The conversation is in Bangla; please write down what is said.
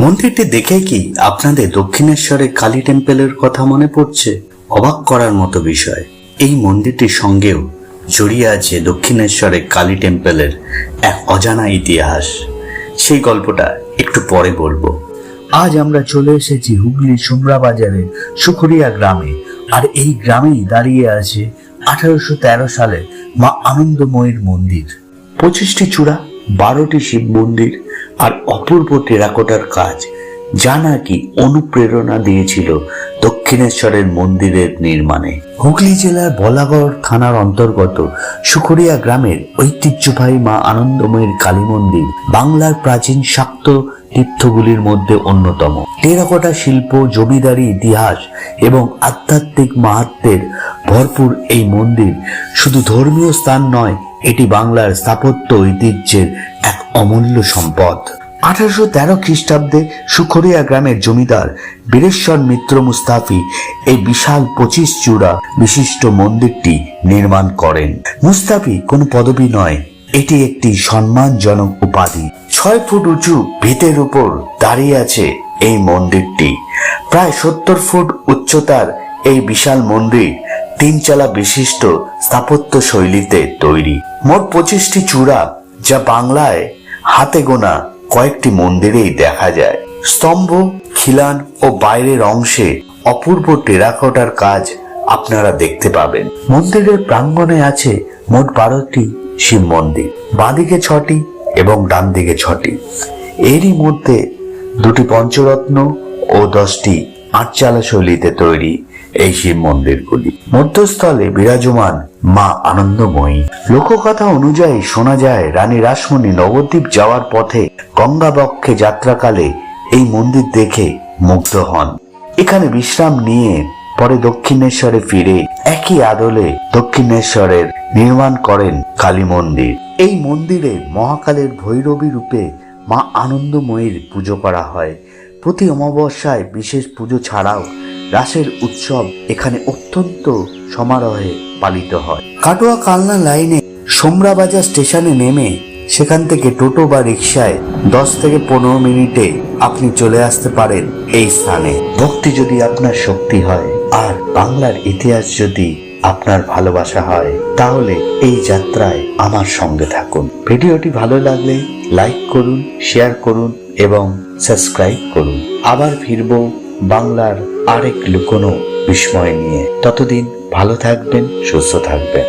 মন্দিরটি দেখে কি আপনাদের দক্ষিণেশ্বরের কালী টেম্পলের কথা মনে পড়ছে? অবাক করার মতো বিষয়, এই মন্দিরটির সঙ্গেও জড়িয়ে আছে দক্ষিণেশ্বরের কালী টেম্পলের এক অজানা ইতিহাস। সেই গল্পটা একটু পরে বলবো। আজ আমরা চলে এসেছি হুগলি সুমরা বাজারের সুখুরিয়া গ্রামে। আর এই গ্রামেই দাঁড়িয়ে আছে 1813 সালে মা আনন্দময়ীর মন্দির। 25টি চূড়া, 12টি শিব মন্দির আর অপূর্ব টেরাকোটার কাজ, যা নাকি অনুপ্রেরণা দিয়েছিল দক্ষিণেশ্বরের মন্দিরের নির্মাণে। হুগলি জেলার বলাগড় থানার অন্তর্গত সুখুরিয়া গ্রামের ঐতিহ্যবাহী মা আনন্দময়ীর কালী মন্দির বাংলার প্রাচীন শাক্ত তীর্থগুলির মধ্যে অন্যতম। টেরাকোটা শিল্প, জমিদারি ইতিহাস এবং আধ্যাত্মিক মাহাত্ম্যের ভরপুর এই মন্দির শুধু ধর্মীয় স্থান নয়, এটি বাংলার স্থাপত্য ঐতিহ্যের এক অমূল্য সম্পদ। 1813 খ্রিস্টাব্দে সুখুরিয়া গ্রামের জমিদার বীরেশ্বর মিত্র মুস্তাফি এই বিশাল 25 চূড়া বিশিষ্ট মন্দিরটি নির্মাণ করেন। মুস্তাফি কোনো পদবী নয়, এটি একটি সম্মানজনক উপাধি। 6 ফুট উঁচু ভিতের উপর দাঁড়িয়ে আছে এই মন্দিরটি। প্রায় 70 ফুট উচ্চতার এই বিশাল মন্দির 3 চালা বিশিষ্ট স্থাপত্য শৈলীতে তৈরি। মোট 25টি চূড়া, যা বাংলায় হাতে গোনা কয়েকটি মন্দিরেই দেখা যায়। স্তম্ভ, খিলান ও বাইরের অংশে অপূর্ব টেরাকোটার কাজ আপনারা দেখতে পাবেন। মন্দিরের প্রাঙ্গণে আছে মোট 12টি শিব মন্দির, বাঁদিকে 6টি এবং ডান দিকে 6টি। এরই মধ্যে 2টি পঞ্চরত্ন ও 10টি 8 চালা শৈলীতে তৈরি এই শিব মন্দিরগুলি। মধ্যস্থলে বিরাজমান মা আনন্দময়ী। লোককথা অনুযায়ী শোনা যায়, রানী রাসমণি নবদ্বীপ যাওয়ার পথে গঙ্গাবক্ষে যাত্রাকালে এই মন্দির দেখে মুগ্ধ হন। এখানে বিশ্রাম নিয়ে পরে দক্ষিণেশ্বরে ফিরে একই আদলে দক্ষিণেশ্বরের নির্মাণ করেন কালী মন্দির। এই মন্দিরে মহাকালের ভৈরবী রূপে মা আনন্দময়ীর পুজো করা হয়। প্রতি অমাবস্যায় বিশেষ পুজো ছাড়াও রাসের উৎসব এখানে অত্যন্ত সমারোহে পালিত হয়। কাটোয়া কালনা লাইনে সোমরা বাজার স্টেশনে নেমে সেখান থেকে টোটো বা রিক্সায় 10 থেকে 15 মিনিটে আপনি চলে আসতে পারেন এই স্থানে। ভক্তি যদি আপনার শক্তি হয় আর বাংলার ইতিহাস যদি আপনার ভালোবাসা হয়, তাহলে এই যাত্রায় আমার সঙ্গে থাকুন। ভিডিওটি ভালো লাগলে লাইক করুন, শেয়ার করুন এবং সাবস্ক্রাইব করুন। আবার ফিরবো বাংলার আরেক লুকোনো বিস্ময় নিয়ে। ততদিন ভালো থাকবেন, সুস্থ থাকবেন।